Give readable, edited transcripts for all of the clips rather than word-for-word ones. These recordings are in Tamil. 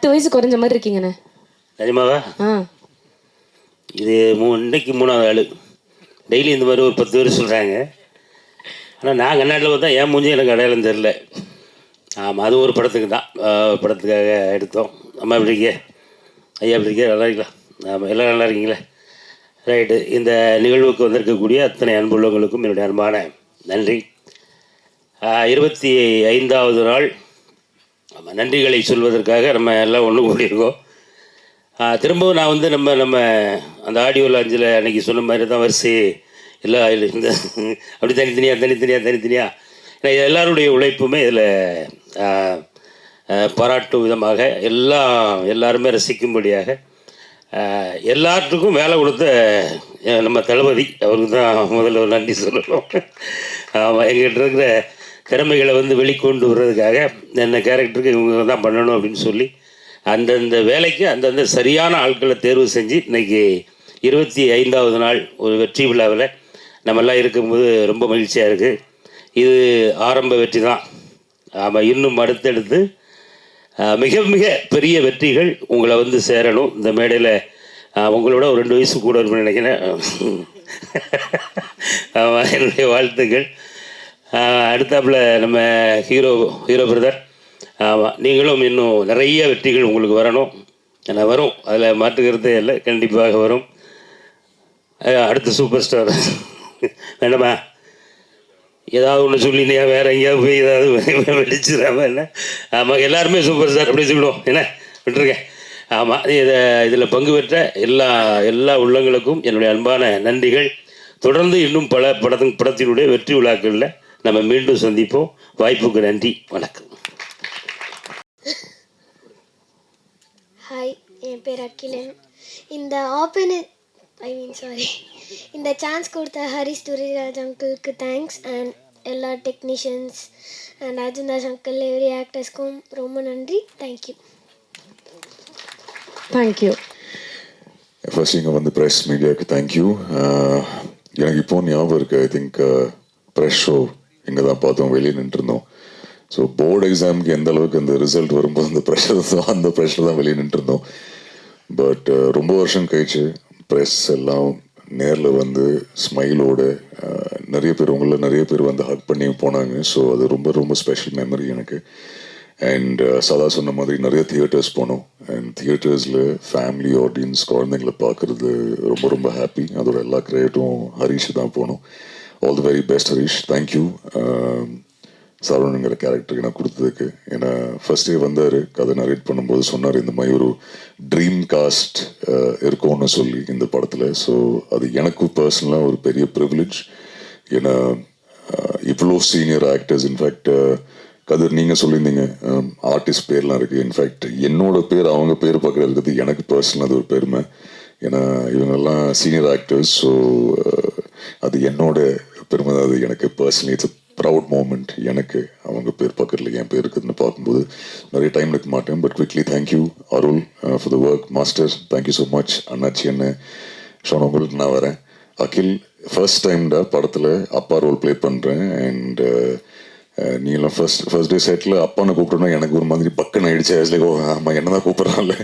10 வயசு குறைஞ்ச மாதிரி இருக்கீங்கண்ணே. நிஜமாவா? இது இன்னைக்கு 3வது ஆள். டெய்லி இந்த மாதிரி ஒரு 10 பேர் சொல்கிறாங்க. ஆனால் நான் கண்ணாட்டில் பார்த்தா என் மூஞ்சி எனக்கு அடையாளம் தெரில. ஆமாம், அது ஒரு படத்துக்கு தான், படத்துக்காக எடுத்தோம். அம்மா எப்படி இருக்கே, ஐயா எப்படி இருக்கே, நல்லா இருக்கலாம்? ஆமாம், எல்லோரும் நல்லா இருக்கீங்களே? ரைட்டு. இந்த நிகழ்வுக்கு வந்திருக்கக்கூடிய அத்தனை அன்புள்ளவங்களுக்கும் என்னுடைய அன்பான நன்றி. 25வது நாள் நன்றிகளை சொல்வதற்காக நம்ம எல்லாம் ஒன்று கூடியிருக்கோம். திரும்பவும் நான் நம்ம அந்த ஆடியோ லாஞ்சில் அன்றைக்கி சொன்ன மாதிரி தான் வரிசை எல்லாம் இந்த அப்படி தனித்தனியாக ஏன்னா எல்லாருடைய உழைப்புமே இதில் பாராட்டும் விதமாக எல்லாருமே ரசிக்கும்படியாக எல்லாத்துக்கும் வேலை கொடுத்த நம்ம தளபதி அவருக்கு தான் முதல்ல ஒரு நன்றி சொல்லணும். ஆமாம், எங்கிட்ட இருக்கிற திறமைகளை வெளிக்கொண்டு வர்றதுக்காக என்ன கேரக்டருக்கு இவங்க தான் பண்ணணும் அப்படின்னு சொல்லி அந்தந்த வேலைக்கு அந்தந்த சரியான ஆட்களை தேர்வு செஞ்சு இன்றைக்கி 25வது நாள் ஒரு வெற்றி விழாவில் நம்மெல்லாம் இருக்கும்போது ரொம்ப மகிழ்ச்சியாக இருக்குது. இது ஆரம்ப வெற்றி தான். ஆமாம், இன்னும் அடுத்தடுத்து மிக மிக பெரிய வெற்றிகள் உங்களை சேரணும். இந்த மேடையில் உங்களோட ஒரு 2 வயசு கூட இருக்குன்னு நினைக்கிறேன். ஆமாம், என்னுடைய வாழ்த்துக்கள். அடுத்தாப்பில் நம்ம ஹீரோ பிரதர், ஆமாம், நீங்களும் இன்னும் நிறைய வெற்றிகள் உங்களுக்கு வரணும். ஏன்னா வரும், அதில் மாற்றுக்கிறதே இல்லை, கண்டிப்பாக வரும். அடுத்த சூப்பர் ஸ்டார் வேண்டாமா? ஏதாவது ஒன்று சொல்லினியா வேறு எங்கேயாவது போய் ஏதாவது வெடிச்சிடாம என்ன? ஆமாம், எல்லாருமே சூப்பர் ஸ்டார் அப்படி சொல்லுவோம் என்ன, விட்டுருக்கேன். ஆமாம், இதில் பங்கு பெற்ற எல்லா உள்ளங்களுக்கும் என்னுடைய அன்பான நன்றிகள். தொடர்ந்து இன்னும் பல படத்தினுடைய வெற்றி விழாக்களில் நம்ம மீண்டும் சந்திப்போம். வாய்ப்புக்கு நன்றி, வணக்கம். ஹாய், என் பேர் அகிலன். இந்த சான்ஸ் கொடுத்த ஹரிஷ் துரைராஜ் அங்கிளுக்கு தேங்க்ஸ் அண்ட் எல்லா டெக்னீஷியன்ஸ் அண்ட் அஜந்தாஸ் அங்கிள் எவ்ரி ஆக்டர்ஸ்க்கும் ரொம்ப நன்றி. தேங்க்யூ. ஃபர்ஸ்ட் இங்கே ப்ரெஸ் மீடியாவுக்கு தேங்க்யூ. எனக்கு இப்போ ஞாபகம் இருக்குது, ஐ திங்க் ப்ரெஸ் ஷோ இங்கே தான் பார்த்தோம், வெளியே நின்றுருந்தோம். ஸோ போர்டு எக்ஸாமுக்கு எந்த அளவுக்கு அந்த ரிசல்ட் வரும்போது அந்த ப்ரெஷர் தான் வெளியே நின்றுருந்தோம். பட் ரொம்ப வருஷம் கழிச்சு ப்ரெஸ் எல்லாம் நேரில் ஸ்மைலோடு நிறைய பேர் ஹக் பண்ணி போனாங்க. ஸோ அது ரொம்ப ரொம்ப ஸ்பெஷல் மெமரி எனக்கு. அண்ட் சதா சொன்ன மாதிரி நிறைய தியேட்டர்ஸ் போனோம். அண்ட் தியேட்டர்ஸில் ஃபேமிலி ஆடியன்ஸ் குழந்தைங்களை பார்க்குறது ரொம்ப ரொம்ப ஹாப்பி. அதோட எல்லா கிரெடிட்டும் ஹரீஷ் தான் போனோம். All the very best Harish, thank you. சரவணங்கிற கேரக்டருக்கு நான் கொடுத்ததுக்கு. ஏன்னா ஃபர்ஸ்டே வந்தார், கதை நரேட் பண்ணும்போது சொன்னார் இந்த மாதிரி ஒரு ட்ரீம் காஸ்ட் இருக்கும்னு சொல்லி இந்த படத்தில். ஸோ அது எனக்கும் பர்சனலாக ஒரு பெரிய ப்ரிவிலேஜ். ஏன்னா இவ்வளோ சீனியர் ஆக்டர்ஸ், இன்ஃபேக்ட் கதிர் நீங்கள் சொல்லியிருந்தீங்க ஆர்டிஸ்ட் பேர்லாம் இருக்குது. இன்ஃபேக்ட் என்னோட பேர் அவங்க பேர் பக்கம் இருக்கிறது எனக்கு பர்சனலாக அது ஒரு பெருமை. ஏன்னா இவங்கெல்லாம் சீனியர் ஆக்டர்ஸ். ஸோ அது என்னோட பெருமை தான். அது எனக்கு பர்சனலி இட்ஸ் ப்ரவுட் மூமெண்ட். எனக்கு அவங்க பேர் பக்கத்தில் என் பேர் இருக்குதுன்னு பார்க்கும்போது நிறைய டைம் எடுக்க மாட்டேன். But quickly thank you Arul for the work. Master thank you so much. அண்ணாச்சி என்ன ஷோன் உங்களுக்கு நான் வரேன். அகில் ஃபர்ஸ்ட் டைம்டா படத்தில் அப்பா ரோல் ப்ளே பண்ணுறேன். அண்ட் நீங்களாம் ஃபர்ஸ்ட் டே செட்டில் அப்பான்னு கூப்பிட்டோன்னா எனக்கு ஒரு மாதிரி பக்குன்னு ஆகிடுச்சு. ஆக்சுவலி அம்மா என்ன தான் கூப்பிட்றான்ல,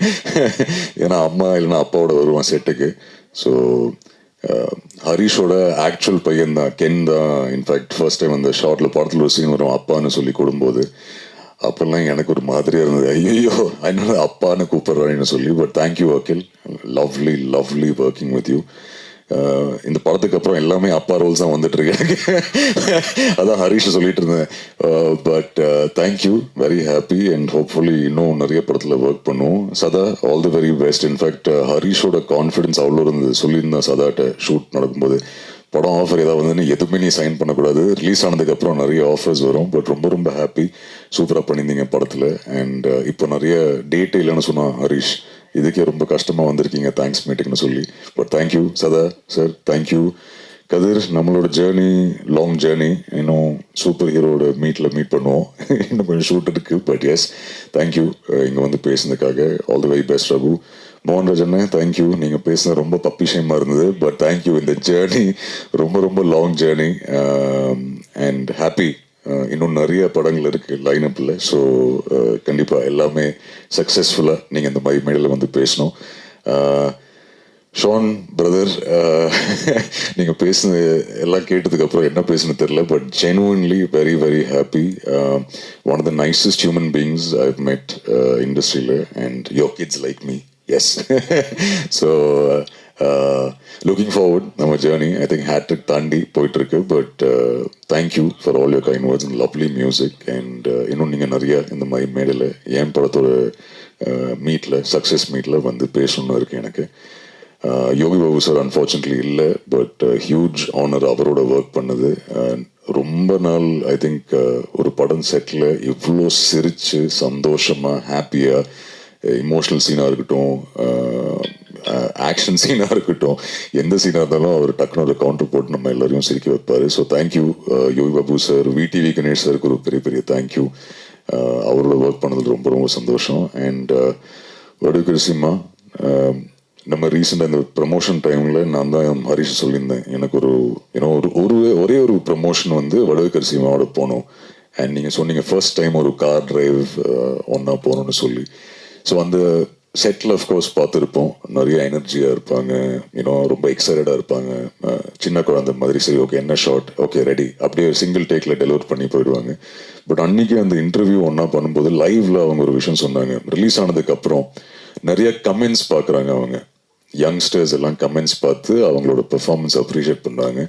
ஏன்னா அம்மா இல்லைன்னா அப்பாவோட வருவான் செட்டுக்கு. ஸோ ஹரீஷோட ஆக்சுவல் பையன் தான், கென் தான். இன்ஃபேக்ட் ஃபர்ஸ்ட் டைம் அந்த ஷார்ட்டில் படத்தில் ஒரு சீன் வரும் அப்பான்னு சொல்லி கொடுக்கும்போது அப்போல்லாம் எனக்கு ஒரு மாதிரியாக இருந்தது, ஐயோ அதனால அப்பான்னு கூப்பிட்றான்னு சொல்லி. But thank you Akhil, lovely working with you. இந்த படத்துக்கு அப்புறம் எல்லாமே அப்பா ரோல்ஸ் தான் வந்துட்டு இருக்கு எனக்கு. அதான் ஹரீஷ் சொல்லிட்டு இருந்தேன். But thank you, very happy. And hopefully இன்னும் நிறைய படத்தில் ஒர்க் பண்ணுவோம். Sadha all the very best. In fact ஹரீஷோட கான்ஃபிடன்ஸ் அவ்வளோ இருந்தது. சொல்லியிருந்தேன் சதாட்ட ஷூட் நடக்கும்போது, படம் ஆஃபர் ஏதாவது எதுவுமே நீ சைன் பண்ணக்கூடாது, ரிலீஸ் ஆனதுக்கப்புறம் நிறைய ஆஃபர்ஸ் வரும். பட் ரொம்ப ரொம்ப ஹாப்பி, சூப்பராக பண்ணியிருந்தீங்க படத்தில். அண்ட் இப்போ நிறைய டேட்டே இல்லைன்னு சொன்னான் ஹரீஷ், இதுக்கே ரொம்ப கஷ்டமாக வந்திருக்கீங்க தேங்க்ஸ் மீட்டிங்னு சொல்லி. But thank you Sadha sir, thank you Kathir. நம்மளோட ஜேர்னி லாங் ஜேர்னி, இன்னும் சூப்பர் ஹீரோட மீட் பண்ணுவோம். இன்னும் கொஞ்சம் ஷூட் இருக்குது. பட் எஸ் தேங்க்யூ இங்கே பேசுனதுக்காக. All the very best Raghu. Mohanraj அண்ணன் தேங்க்யூ, நீங்கள் பேசுனது ரொம்ப பப்பி ஷேமாக இருந்தது. பட் தேங்க்யூ, இந்த ஜேர்னி ரொம்ப ரொம்ப லாங் ஜேர்னி. அண்ட் ஹாப்பி இன்னும் நிறைய படங்கள் இருக்குது லைனப்பில். ஸோ கண்டிப்பாக எல்லாமே சக்ஸஸ்ஃபுல்லாக நீங்கள் இந்த மாதிரி மேடையில் வந்து பேசணும். ஷான் பிரதர், நீங்கள் பேசுனது எல்லாம் கேட்டதுக்கப்புறம் என்ன பேசுன்னு தெரில, but genuinely very very happy. One of the nicest human beings I've met இண்டஸ்ட்ரியில், and your kids like me. Yes. So looking forward நம்ம ஜேர்னி. ஐ திங்க் ஹேட்ரிக் தாண்டி போயிட்டுருக்கு. But thank you for all your kind words and lovely music. And இன்னும் நீங்கள் நிறைய இந்த மாதிரி மேடையில் என் படத்தோட மீட்டில், சக்ஸஸ் மீட்டில் வந்து பேசணுன்னு இருக்குது எனக்கு. யோகி பாபு சார் அன்ஃபார்ச்சுனேட்லி இல்லை, பட் ஹியூஜ் ஆனர் அவரோட ஒர்க் பண்ணது. ரொம்ப நாள் ஐ திங்க் ஒரு படம் செட்டில் இவ்வளோ சிரித்து சந்தோஷமாக ஹாப்பியாக, இமோஷனல் சீனாக இருக்கட்டும், ஆக்ஷன் சீனாக இருக்கட்டும், எந்த சீனாக இருந்தாலும் அவர் டக்குனு ஒரு கவுண்டர் போட்டு நம்ம எல்லாரையும் சிரிக்க வைப்பார். So thank you Yogi Babu sir. VTV Ganesh சாருக்கு ஒரு பெரிய பெரிய தேங்க்யூ. அவரோட ஒர்க் பண்ணது ரொம்ப ரொம்ப சந்தோஷம். அண்ட் வடுகரிசிமா, நம்ம ரீசெண்டாக இந்த ப்ரமோஷன் டைமில் நான் தான் ஹரிஷ் சொல்லியிருந்தேன், எனக்கு ஒரே ஒரு ப்ரமோஷன் வந்து வடுகரிசிமாவோட போனோம். அண்ட் நீங்கள் சொன்னீங்க ஃபர்ஸ்ட் டைம் ஒரு கார் டிரைவ் ஒன்றா போகணுன்னு சொல்லி. ஸோ அந்த செட்டில் அஃப்கோர்ஸ் பார்த்துருப்போம், நிறைய எனர்ஜியாக இருப்பாங்க, ரொம்ப எக்ஸைட்டடாக இருப்பாங்க, சின்ன குழந்தை மாதிரி. சரி, ஓகே, என்ன ஷார்ட், ஓகே ரெடி, அப்படியே சிங்கிள் டேக்கில் டெலிவர் பண்ணி போயிடுவாங்க. பட் அன்றைக்கி அந்த இன்டர்வியூ ஒன்றா பண்ணும்போது லைவ்ல அவங்க ஒரு விஷயம் சொன்னாங்க. ரிலீஸ் ஆனதுக்கப்புறம் நிறைய கமெண்ட்ஸ் பார்க்குறாங்க அவங்க, யங்ஸ்டர்ஸ் எல்லாம் கமெண்ட்ஸ் பார்த்து அவங்களோட பெர்ஃபார்மன்ஸ் அப்ரிஷியேட் பண்ணுறாங்க.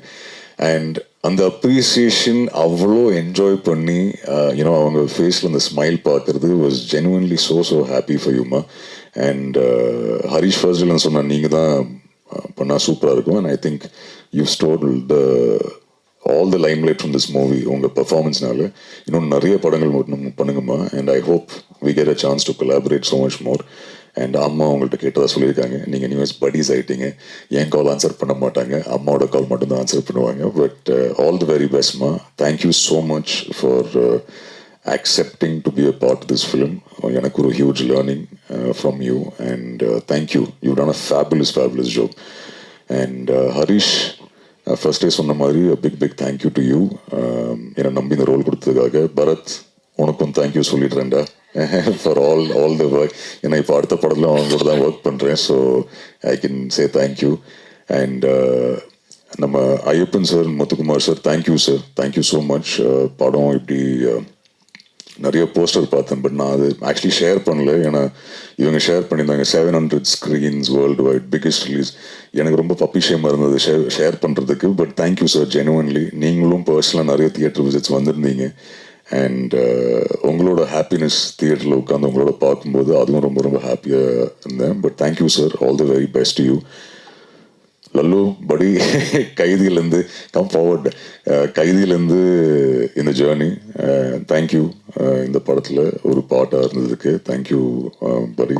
அண்ட் அந்த அப்ரிசியேஷன் அவ்வளோ என்ஜாய் பண்ணி அவங்க ஃபேஸில் அந்த ஸ்மைல் பார்க்குறது was genuinely so happy for யூமா. அண்ட் ஹரிஷ் ஃபர்ஸ்ட்ல சொன்ன நீங்கள் தான் பண்ணால் சூப்பராக இருக்கும். And I think you stole all the limelight from this movie. உங்கள் பெர்ஃபார்மன்ஸ்னால இன்னும் நிறைய படங்கள் பண்ணுங்கம்மா. And I hope we get a chance to collaborate so much more. And அம்மா அவங்கள்ட்ட கேட்டதாக சொல்லியிருக்காங்க, நீங்கள் நியூஸ் படிஸ் ஆகிட்டீங்க, என் கால் ஆன்சர் பண்ண மாட்டாங்க, அம்மாவோட கால் மட்டும்தான் ஆன்சர் பண்ணுவாங்க. பட் ஆல் தி வெரி பெஸ்ட்மா. Thank you so much for accepting to be a part of this film. எனக்கு ஒரு huge learning from you, and thank you. You've done a fabulous job. And Harish, first day சொன்ன மாதிரி a big thank you to you. என்னை நம்பி இந்த ரோல் கொடுத்ததுக்காக. பரத், உனக்கும் தேங்க்யூ சொல்லிடுறேன்டா ஃபார் ஆல் த ஒர்க். ஏன்னா இப்போ அடுத்த படத்தில் அவங்களோட தான் ஒர்க் பண்ணுறேன். So I can say thank you. And நம்ம Ayyappan sir, Muthukumar sir, thank you sir, thank you so much. படம் இப்படி நிறைய போஸ்டர் பார்த்தேன், பட் நான் அது ஆக்சுவலி ஷேர் பண்ணல. ஏன்னா இவங்க ஷேர் பண்ணியிருந்தாங்க 700 screens world wide, biggest release. எனக்கு ரொம்ப பப்பி ஷேமாக இருந்தது ஷேர் பண்ணுறதுக்கு. But thank you sir, genuinely. நீங்களும் பர்சனலாக நிறைய தியேட்டர் விசிட்ஸ் வந்திருந்தீங்க. அண்ட் உங்களோட ஹாப்பினஸ் தியேட்டரில் உட்காந்து உங்களோட பார்க்கும்போது அதுவும் ரொம்ப ஹாப்பியாக இருந்தேன். But thank you sir, all the very best you. Lalu படி, கைதியிலேருந்து கம் ஃபார்வர்ட், கைதியிலேருந்து இந்த ஜேர்னி. தேங்க்யூ இந்த படத்தில் ஒரு பாட்டாக இருந்ததுக்கு. Thank you buddy.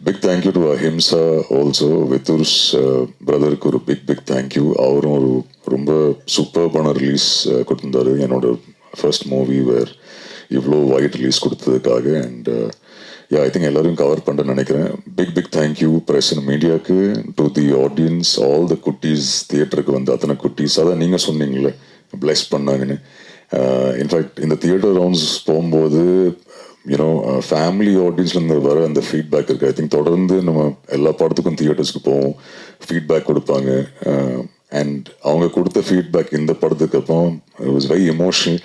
Big thank you to Ahimsa also. வித்தூர்ஸ் பிரதருக்கு ஒரு பிக் தேங்க்யூ. அவரும் ஒரு ரொம்ப சூப்பர்பான ரிலீஸ் கொடுத்துருந்தாரு. என்னோட ஃபர்ஸ்ட் மூவி வேர் இவ்வளோ வைட் ரிலீஸ் கொடுத்ததுக்காக. அண்ட் ஐ திங்க் எல்லாரையும் கவர் பண்ணுறேன்னு நினைக்கிறேன். பிக் தேங்க்யூ ப்ரெஸ் அண்ட் மீடியாவுக்கு, to the audience, all the குட்டீஸ், தியேட்டருக்கு வந்து அத்தனை குட்டீஸ். அதான் நீங்கள் சொன்னீங்களே பிளெஸ் பண்ணாங்கன்னு. இன்ஃபேக்ட் இந்த தியேட்டர் ரவுண்ட்ஸ் போகும்போது ஃபேமிலி ஆடியன்ஸ்லேருந்து வர அந்த ஃபீட்பேக் இருக்குது. ஐ திங்க் தொடர்ந்து நம்ம எல்லா படத்துக்கும் தியேட்டர்ஸ்க்கு போவோம், ஃபீட்பேக் கொடுப்பாங்க. அண்ட் அவங்க கொடுத்த ஃபீட்பேக் இந்த படத்துக்கு அப்புறம் இட் வாஸ் வெரி எமோஷனல்.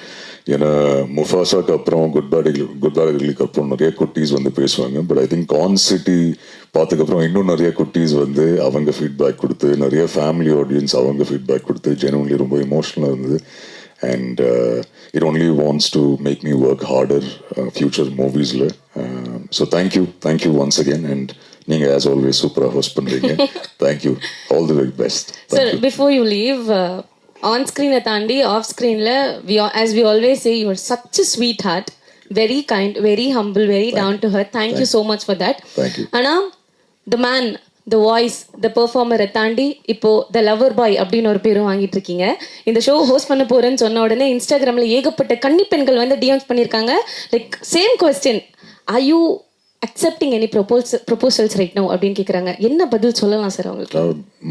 ஏன்னா முஃபாசாக்கு அப்புறம் குட் பேட் அக்லிக்கு அப்புறம் நிறைய குட்டீஸ் வந்து பேசுவாங்க. But I think Con City பார்த்ததுக்கப்புறம் இன்னும் நிறைய குட்டீஸ் வந்து அவங்க ஃபீட்பேக் கொடுத்து, நிறைய ஃபேமிலி ஆடியன்ஸ் அவங்க ஃபீட்பேக் கொடுத்து, ஜெனுவன்லி ரொம்ப எமோஷனலாக இருந்தது. And it only wants to make me work harder future மூவிஸில். So thank you once again. And நீங்கள் ஆஸ் ஆல்வேஸ் சூப்பராக ஹோஸ்ட் பண்ணுறீங்க. Thank you, all the very best. Sir, before you leave, on ஸ்க்ரீனை தாண்டி ஆஃப் ஸ்க்ரீனில் as we always say, you are such a sweetheart, very kind, very humble, very down to earth. Thank you so much for that. ஆனால் the man, the voice, the performer தாண்டி இப்போ the lover boy அப்படின்னு ஒரு பேரும் வாங்கிட்டு இருக்கீங்க. இந்த ஷோ ஹோஸ்ட் பண்ண போறேன்னு சொன்ன உடனே இன்ஸ்டாகிராமில் ஏகப்பட்ட கன்னி பெண்கள் வந்து டிஎம்ஸ் பண்ணியிருக்காங்க. Like same question, are you accepting any proposals right no அப்படின்னு கேட்குறாங்க. என்ன பதில் சொல்லலாம் சார் அவங்களுக்கு?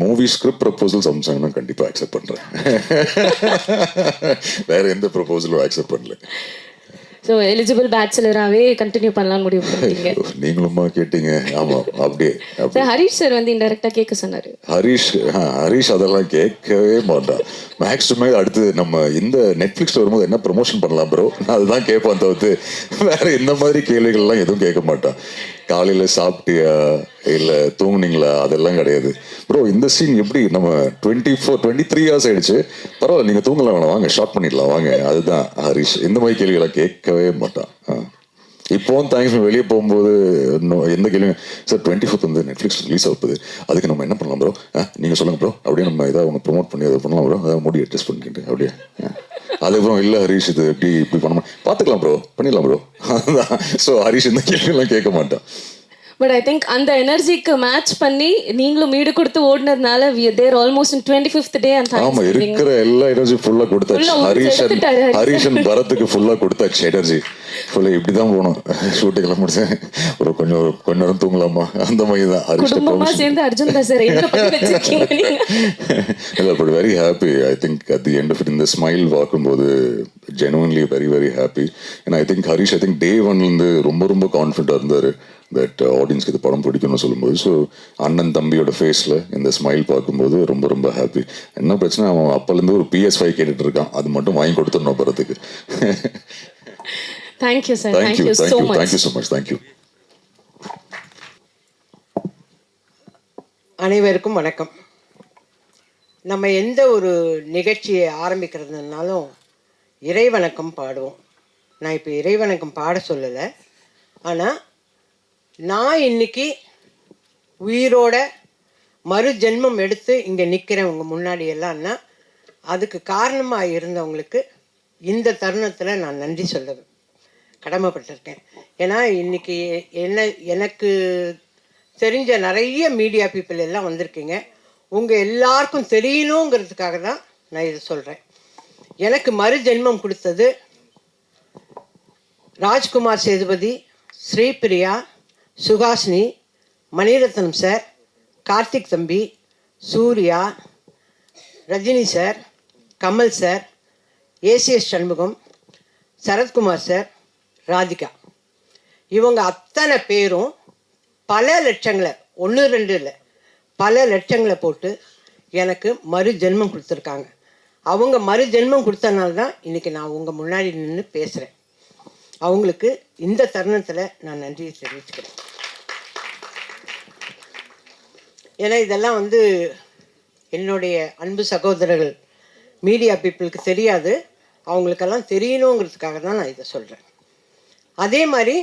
மூவி ஸ்கிரிப்ட் ப்ரொபோசல்ஸ் அம்சாங்கன்னா கண்டிப்பாக அக்செப்ட் பண்ணுறேன். வேற எந்த ப்ரொபோசலும் அக்செப்ட் பண்ணல. ஸோ எலிஜிபிள் பேச்சுலராகவே கண்டினியூ பண்ணலாம்னு முடிவு பண்ணிட்டீங்க. நீங்களுமா கேட்டீங்க? ஆமாம், அப்படியே. சார் ஹரிஷ் சார் வந்து இன்டெரக்டாக கேட்க சொன்னார். ஹரிஷ் அதெல்லாம் கேட்கவே மாட்டான். மேக்ஸிமே அடுத்து நம்ம இந்த நெட்ஃப்ளிக்ஸில் வரும்போது என்ன ப்ரொமோஷன் பண்ணலாம் ப்ரோ, நான் அதுதான் கேட்பான் தவிர்த்து வேற இந்த மாதிரி கேள்விகள்லாம் எதுவும் கேட்க மாட்டான். காலையில் சாப்பிட்டியா இல்லை தூங்குனீங்களா அதெல்லாம் கிடையாது. ப்ரோ இந்த சீன் எப்படி நம்ம 23 ஹவர்ஸ் ஆயிடுச்சு, பரவாயில்ல நீங்கள் தூங்கலாம், வேணாம் வாங்க ஷார்ட் பண்ணிடலாம் வாங்க, அதுதான் ஹரிஷ். இந்த மாதிரி கேள்விகளாம் கேட்கவே மாட்டான். இப்போவும் தேங்க்ஸ் வெளியே போகும்போது எந்த கேள்வியும் சார் 24th வந்து நெட்ஃப்ளிக்ஸ் ரிலீஸ் ஆகுது, அதுக்கு நம்ம என்ன பண்ணலாம் ப்ரோ, நீங்கள் சொல்லுங்கள் ப்ரோ, அப்படியே நம்ம ஏதாவது அவங்க ப்ரொமோட் பண்ணி அதை பண்ணலாம் ப்ரோ, அதை முடி அட்ஜஸ்ட் பண்ணிக்கிட்டு அப்படியே. அதுக்கப்புறம் இல்லை ஹரிஷ் இது இப்படி பண்ணணும், பார்த்துக்கலாம் ப்ரோ, பண்ணிடலாம் ப்ரோ, அதுதான். ஸோ ஹரிஷ் இந்த கேள்வியெல்லாம் கேட்க மாட்டான். பட் ஐ திங்க் அந்த எனர்ஜிக்கு மேட்ச் பண்ணி நீங்களும் மீடு கொடுத்து ஓடினதுனால தேர் ஆல்மோஸ்ட் இன் 25th டே. ஆமா, இருக்கிற எல்லா எனர்ஜி ஃபுல்லா கொடுத்தாச்சு. ஹரிஷன் பரத்துக்கு ஃபுல்லா கொடுத்தாச்சு எனர்ஜி ஃபுல்லா. இப்படிதான் போகணும், ஷூட்டிங்லாம் முடிச்சேன், ஒரு கொஞ்ச நேரம் தூங்கலாமா அந்த மாதிரி தான். குடும்பமா சேர்ந்து அர்ஜுன் தாஸ் சார் என்ன பண்ணி வச்சிருக்கீங்க நீங்க? இல்ல, but very happy. I think at the end of it இந்த ஸ்மைல் பார்க்கும்போது ஜெனுவன்லி வெரி வெரி ஹாப்பி. ஏன்னா ஐ திங்க் ஹரிஷ் டே 1லேருந்து ரொம்ப கான்ஃபிடென்ட்டாக இருந்தார் தட் ஆடியன்ஸ்க்கு இது படம் பிடிக்கும்னு சொல்லும்போது. ஸோ அண்ணன் தம்பியோட ஃபேஸில் இந்த ஸ்மைல் பார்க்கும்போது ரொம்ப ஹாப்பி. என்ன பிரச்சனை, அவன் அப்போலேருந்து ஒரு PS5 கேட்டுட்டு இருக்கான், அது மட்டும் வாங்கி கொடுத்துடணும் படத்துக்கு. Thank you sir. Thank you so much. Thank you. அனைவருக்கும் வணக்கம். நம்ம எந்த ஒரு நிகழ்ச்சியை ஆரம்பிக்கிறதுனாலும் இறைவணக்கம் பாடுவோம். நான் இப்போ இறைவணக்கம் பாட சொல்லலை, ஆனால் நான் இன்னைக்கு உயிரோட மறு ஜென்மம் எடுத்து இங்கே நிற்கிறேன் உங்கள் முன்னாடி எல்லாம்னா அதுக்கு காரணமாக இருந்தவங்களுக்கு இந்த தருணத்தில் நான் நன்றி சொல்ல கடமைப்பட்டிருக்கேன். ஏன்னா இன்னைக்கு எனக்கு தெரிஞ்ச நிறைய மீடியா பீப்புள் எல்லாம் வந்திருக்கீங்க. உங்கள் எல்லாருக்கும் தெரியணுங்கிறதுக்காக தான் நான் இதை சொல்கிறேன். எனக்கு மறு ஜென்மம் கொடுத்தது ராஜ்குமார் சேதுபதி, ஸ்ரீபிரியா, சுகாசினி, மணிரத்னம் சார், கார்த்திக் தம்பி, Suriya, Rajini sir, Kamal sir, ACS Shanmugam, Sarathkumar sir, Radhika. இவங்க அத்தனை பேரும் பல லட்சங்களை, 1-2 இல்லை, பல லட்சங்களை போட்டு எனக்கு மறு ஜென்மம் கொடுத்துருக்காங்க. அவங்க மறு ஜென்மம் கொடுத்தனால தான் இன்றைக்கி நான் உங்கள் முன்னாடி நின்று பேசுகிறேன். அவங்களுக்கு இந்த தருணத்தில் நான் நன்றியை தெரிவிச்சுக்கிறேன். ஏன்னா இதெல்லாம் என்னுடைய அன்பு சகோதரர்கள் மீடியா பீப்புளுக்கு தெரியாது, அவங்களுக்கெல்லாம் தெரியணுங்கிறதுக்காக தான் நான் இதை சொல்கிறேன். அதே மாதிரி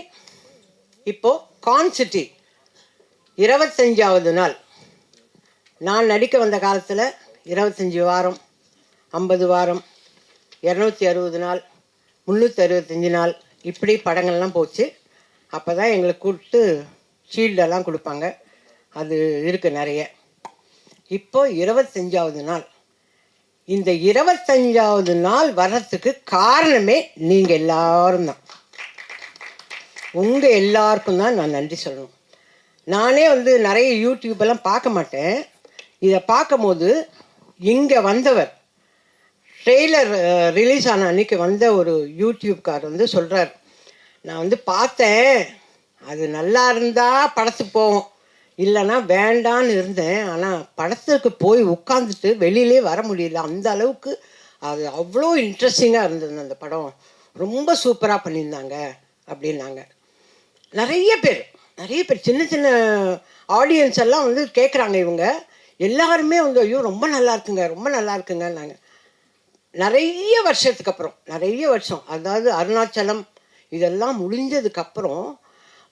இப்போது கான்சிட்டி 25வது நாள். நான் நடிக்க வந்த காலத்தில் 25 வாரம், 50 வாரம், 260 நாள், 365 நாள் இப்படி படங்கள்லாம் போச்சு. அப்போ தான் எங்களை கூப்பிட்டு ஷீல்டெல்லாம் கொடுப்பாங்க, அது இருக்குது நிறைய. இப்போ 25வது நாள். இந்த 25வது நாள் வர்றதுக்கு காரணமே நீங்கள் எல்லாரும் தான். உங்கள் எல்லாருக்கும் தான் நான் நன்றி சொல்லணும். நானே நிறைய யூடியூப்பெல்லாம் பார்க்க மாட்டேன். இதை பார்க்கும்போது இங்கே வந்தவர் ட்ரெய்லர் ரிலீஸ் ஆன அன்றைக்கி வந்த ஒரு யூடியூப்கார் சொல்கிறார், நான் பார்த்தேன், அது நல்லா இருந்தால் படத்துக்கு போவோம், இல்லைன்னா வேண்டான்னு இருந்தேன், ஆனால் படத்துக்கு போய் உட்காந்துட்டு வெளியிலே வர முடியல, அந்த அளவுக்கு அது அவ்வளோ இன்ட்ரெஸ்டிங்காக இருந்தது அந்த படம், ரொம்ப சூப்பராக பண்ணியிருந்தாங்க அப்படின்னாங்க. நிறைய பேர் சின்ன சின்ன ஆடியன்ஸ் எல்லாம் கேட்குறாங்க. இவங்க எல்லாருமே ஐயோ ரொம்ப நல்லா இருக்குங்கன்னாங்க. நிறைய வருஷத்துக்கு அப்புறம், நிறைய வருஷம், அதாவது அருணாச்சலம் இதெல்லாம் முடிஞ்சதுக்கப்புறம்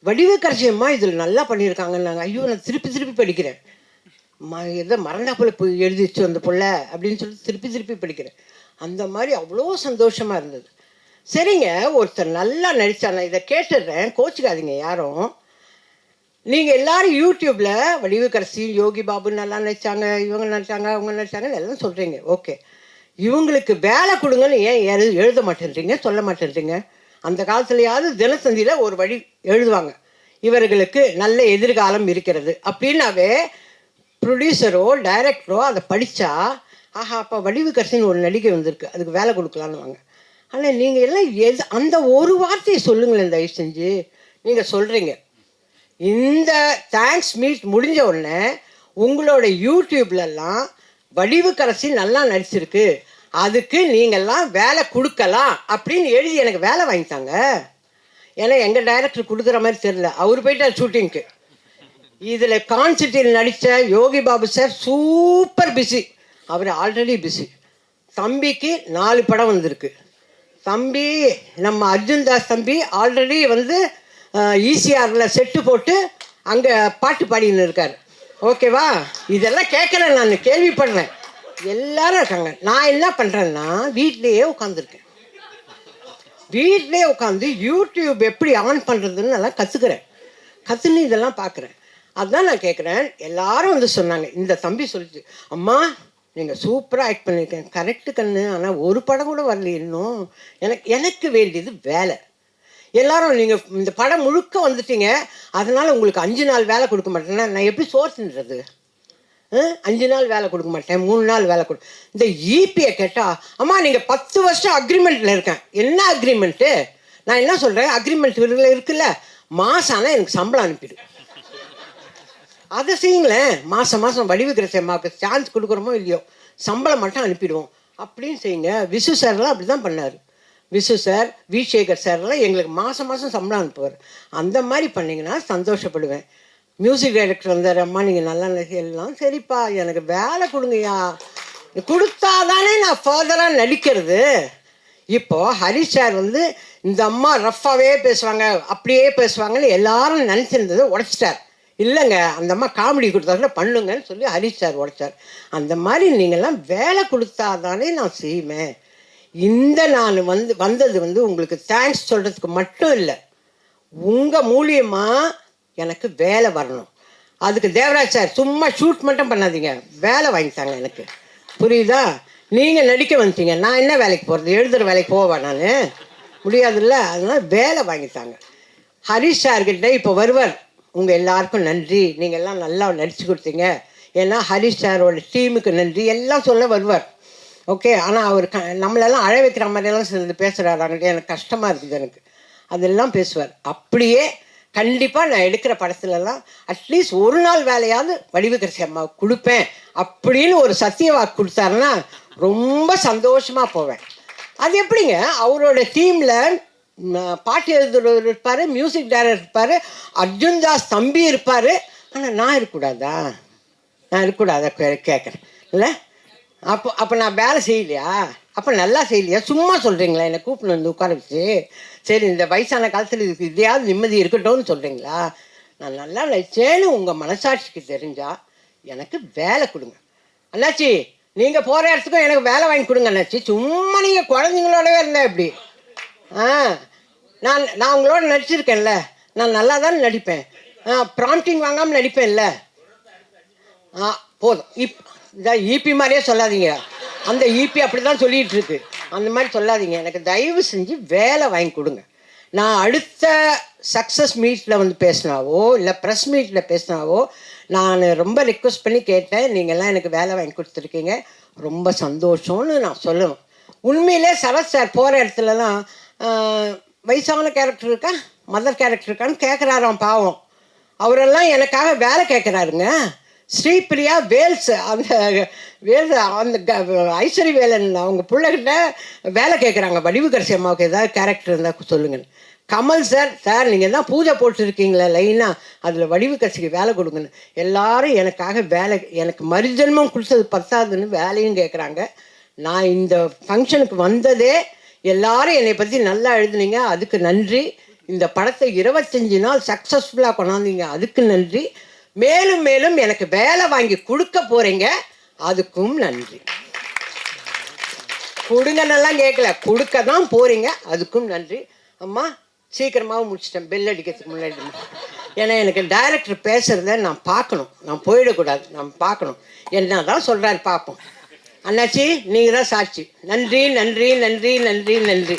வடிவக்கரசியம்மா இதில் நல்லா பண்ணியிருக்காங்கன்னாங்க. ஐயோ நான் திருப்பி படிக்கிறேன், எதை மறந்தா போல போய் எழுதிச்சு அந்த புள்ள அப்படின்னு சொல்லி திருப்பி படிக்கிறேன். அந்த மாதிரி அவ்வளோ சந்தோஷமாக இருந்தது. சரிங்க, ஒருத்தர் நல்லா நடித்தா, நான் இதை கேட்டுடுறேன், கோச்சிக்காதீங்க யாரும். நீங்கள் எல்லோரும் யூடியூப்பில் வடிவக்கரசி, யோகி பாபு நல்லா நடித்தாங்க, இவங்க நடித்தாங்க, அவங்க நடித்தாங்கன்னு எல்லாம் சொல்கிறீங்க. ஓகே, இவங்களுக்கு வேலை கொடுங்கன்னு ஏன் எழுத மாட்டேன்றீங்க, சொல்ல மாட்டேன்றீங்க? அந்த காலத்துலையாவது தினத்தந்தியில் ஒரு வழி எழுதுவாங்க, இவர்களுக்கு நல்ல எதிர்காலம் இருக்கிறது அப்படின்னாவே ப்ரொடியூசரோ டைரக்டரோ அதை படித்தா ஆஹா அப்போ வடிவுக்கரசின்னு ஒரு நடிகை வந்திருக்கு, அதுக்கு வேலை கொடுக்கலான்னு வாங்க. ஆனால் நீங்கள் எல்லாம் அந்த ஒரு வார்த்தையை சொல்லுங்களேன் தயவு செஞ்சு. நீங்கள் சொல்கிறீங்க இந்த தேங்க்ஸ் மீட் முடிஞ்ச உடனே உங்களோட யூடியூப்லலாம் வடிவுக்கரசி நல்லா நடிச்சிருக்கு, அதுக்கு நீங்கள்லாம் வேலை கொடுக்கலாம் அப்படின்னு எழுதி எனக்கு வேலை வாங்கித்தாங்க. ஏன்னா எங்கள் டைரக்டர் கொடுக்குற மாதிரி தெரியல, அவர் போயிட்டார் ஷூட்டிங்க்கு. இதில் கான்சிட்டியில் நடித்த Yogi Babu sir super busy, அவர் ஆல்ரெடி பிஸி. தம்பிக்கு 4 படம் வந்திருக்கு. தம்பி நம்ம அர்ஜுன் தாஸ் தம்பி ஆல்ரெடி வந்து ஈசிஆரில் செட்டு போட்டு அங்கே பாட்டு பாடின்னு இருக்கார். ஓகேவா? இதெல்லாம் கேட்குறேன், நான் கேள்விப்படுறேன், எல்லாரும் இருக்காங்க. நான் என்ன பண்ணுறேன்னா வீட்லேயே உட்காந்துருக்கேன். வீட்லேயே உட்காந்து யூடியூப் எப்படி ஆன் பண்ணுறதுன்னு நல்லா கற்றுன்னு இதெல்லாம் பார்க்குறேன். அதுதான் நான் கேட்குறேன். எல்லாரும் வந்து சொன்னாங்க, இந்த தம்பி சொல்லிச்சு, அம்மா நீங்கள் சூப்பராக ஆக்ட் பண்ணியிருக்கேன், கரெக்டு கண்ணு, ஆனால் ஒரு படம் கூட வரல இன்னும். எனக்கு வேண்டியது வேலை. எல்லாரும் நீங்கள் இந்த படம் முழுக்க வந்துட்டீங்க, அதனால் உங்களுக்கு 5 நாள் வேலை கொடுக்க மாட்டேன்னா நான் எப்படி சோர்ஸ்ன்றது? 5 நாள் வேலை கொடுக்க மாட்டேன், 3 நாள் வேலை இந்த ஈபியை கேட்டால், அம்மா நீங்கள் 10 வருஷம் அக்ரிமெண்ட்டில் இருக்கேன். என்ன அக்ரிமெண்ட்டு? நான் என்ன சொல்கிறேன், அக்ரிமெண்ட் இருக்குல்ல, மாதம் ஆனால் எனக்கு சம்பளம் அனுப்பிடு. அதை செய்யுங்களேன். மாதம் வடிவுக்கரசி அம்மாவுக்கு சான்ஸ் கொடுக்குறோமோ இல்லையோ, சம்பளம் மட்டும் அனுப்பிடுவோம் அப்படின்னு செய்யுங்க. விசு சார்லாம் அப்படி தான் பண்ணார். விசு சார், வி சேகர் சார்லாம் எங்களுக்கு மாதம் சம்பளம் அனுப்புவார். அந்த மாதிரி பண்ணிங்கன்னா சந்தோஷப்படுவேன். மியூசிக் டைரக்டர் வந்தார், அம்மா நீங்கள் நல்லா எல்லாம் சரிப்பா, எனக்கு வேலை கொடுங்கய்யா, கொடுத்தாதானே நான் ஃபர்தராக நடிக்கிறது. இப்போது ஹரிஷ் சார் வந்து இந்த அம்மா ரஃப்பாகவே பேசுவாங்க, அப்படியே பேசுவாங்கன்னு எல்லாரும் நினச்சிருந்ததை உடைச்சிட்டார். இல்லைங்க, அந்த அம்மா காமெடி கொடுத்தா கூட பண்ணுங்கன்னு சொல்லி ஹரிஷ் சார் உடைச்சார். அந்த மாதிரி நீங்கள்லாம் வேலை கொடுத்தாதானே நான் செய்வேன். நான் வந்தது வந்து உங்களுக்கு தேங்க்ஸ் சொல்கிறதுக்கு மட்டும் இல்லை, உங்கள் மூலியமாக எனக்கு வேலை வரணும். அதுக்கு தேவராஜ் சார் சும்மா ஷூட் மட்டும் பண்ணாதீங்க, வேலை வாங்கித்தாங்க எனக்கு, புரியுதா? நீங்கள் நடிக்க வந்துட்டீங்க, நான் என்ன வேலைக்கு போகிறது? எழுதுகிற வேலைக்கு போவேன் நான், முடியாதுல்ல. அதனால் வேலை வாங்கித்தாங்க. ஹரிஷ் சார்கிட்ட இப்போ வருவார். உங்கள் எல்லாருக்கும் நன்றி, நீங்கள் எல்லாம் நல்லா நடித்து கொடுத்தீங்க, ஏன்னா ஹரிஷ் சாரோட டீமுக்கு நன்றி எல்லாம் சொல்ல வருவார். ஓகே, ஆனால் அவர் நம்மளெல்லாம் அழ வைக்கிற மாதிரியெல்லாம் சிலது பேசுகிறாராங்கள்ட்ட எனக்கு கஷ்டமாக இருக்குது. எனக்கு அதெல்லாம் பேசுவார். அப்படியே கண்டிப்பாக நான் எடுக்கிற படத்துலலாம் அட்லீஸ்ட் ஒரு நாள் வேலையாவது வடிவுக்கரசி அம்மாவுக்கு கொடுப்பேன் அப்படின்னு ஒரு சத்திய வாக்கு கொடுத்தாருன்னா ரொம்ப சந்தோஷமாக போவேன். அது எப்படிங்க, அவரோட டீமில் பாட்டு எழுதுறவர் இருப்பார், மியூசிக் டைரக்டர் இருப்பார், அர்ஜுன் தாஸ் தம்பி இருப்பார், ஆனால் நான் இருக்கக்கூடாதா? கேட்குறேன் இல்லை? அப்போ நான் வேலை செய்யலையா? அப்போ நல்லா செய்யலையா? சும்மா சொல்கிறீங்களா? என்னை கூப்பிட்டு வந்து உட்கார வச்சு, சரி இந்த வயசான காலத்தில் இதுக்கு இதையாவது நிம்மதி இருக்கட்டும்னு சொல்கிறீங்களா? நான் நல்லா நடிச்சேன்னு உங்கள் மனசாட்சிக்கு தெரிஞ்சால் எனக்கு வேலை கொடுங்க அண்ணாச்சி. நீங்கள் போகிற இடத்துக்கும் எனக்கு வேலை வாங்கி கொடுங்க அண்ணாச்சி. சும்மா நீங்கள் குழந்தைங்களோடவே இருந்தேன் இப்படி. நான் உங்களோட நடிச்சிருக்கேன்ல, நான் நல்லா தான் நடிப்பேன், ப்ராம்ப்டிங் வாங்காமல் நடிப்பேன்ல. போதும். இந்த ஈபி மாதிரியே சொல்லாதீங்க, அந்த ஈபி அப்படி தான் சொல்லிகிட்டு இருக்கு, அந்த மாதிரி சொல்லாதீங்க. எனக்கு தயவு செஞ்சு வேலை வாங்கி கொடுங்க. நான் அடுத்த சக்ஸஸ் மீட்டில் வந்து பேசினாவோ இல்லை ப்ரெஸ் மீட்டில் பேசினாவோ நான் ரொம்ப ரிக்வெஸ்ட் பண்ணி கேட்டேன், நீங்கள்லாம் எனக்கு வேலை வாங்கி கொடுத்துருக்கீங்க, ரொம்ப சந்தோஷம்னு நான் சொல்லுவேன். உண்மையிலே சரத் சார் போகிற இடத்துலலாம் வயசான கேரக்டர் இருக்கா, மதர் கேரக்டர் இருக்கான்னு கேட்குறாராம். பாவம், அவரெல்லாம் எனக்காக வேலை கேட்குறாருங்க. ஸ்ரீபிரியா வேல்ஸ், அந்த ஐஸ்வரி வேலன் அவங்க பிள்ளைகிட்ட வேலை கேட்குறாங்க, வடிவுக்கரசி அம்மாவுக்கு ஏதாவது கேரக்டர் இருந்தால் சொல்லுங்கன்னு. கமல் சார் நீங்கள் தான் பூஜை போட்டுருக்கீங்களே லைனாக, அதில் வடிவுக்கரசிக்கு வேலை கொடுங்கன்னு எல்லாரும் எனக்காக வேலை, எனக்கு மறுஜென்மம் கொடுத்தது பத்தாதுன்னு வேலையும் கேட்குறாங்க. நான் இந்த ஃபங்க்ஷனுக்கு வந்ததே எல்லாரும் என்னை பற்றி நல்லா எழுதுனீங்க, அதுக்கு நன்றி. இந்த படத்தை 25 நாள் சக்ஸஸ்ஃபுல்லாக கொண்டாந்தீங்க, அதுக்கு நன்றி. மேலும் மேலும் எனக்கு வேலை வாங்கி கொடுக்க போகிறீங்க, அதுக்கும் நன்றி. கொடுங்கன்னெல்லாம் கேட்கல, கொடுக்க தான் போகிறீங்க, அதுக்கும் நன்றி. அம்மா சீக்கிரமாகவும் முடிச்சிட்டேன், பெல் அடிக்கிறதுக்கு முன்னாடி. ஏன்னா எனக்கு டைரக்டர் பேசுகிறத நான் பார்க்கணும், நான் போயிடக்கூடாது, நான் பார்க்கணும். என்ன தான் சொல்கிறாரு பார்ப்போம். அண்ணாச்சி நீங்கள் தான் சாட்சி. நன்றி நன்றி நன்றி நன்றி நன்றி.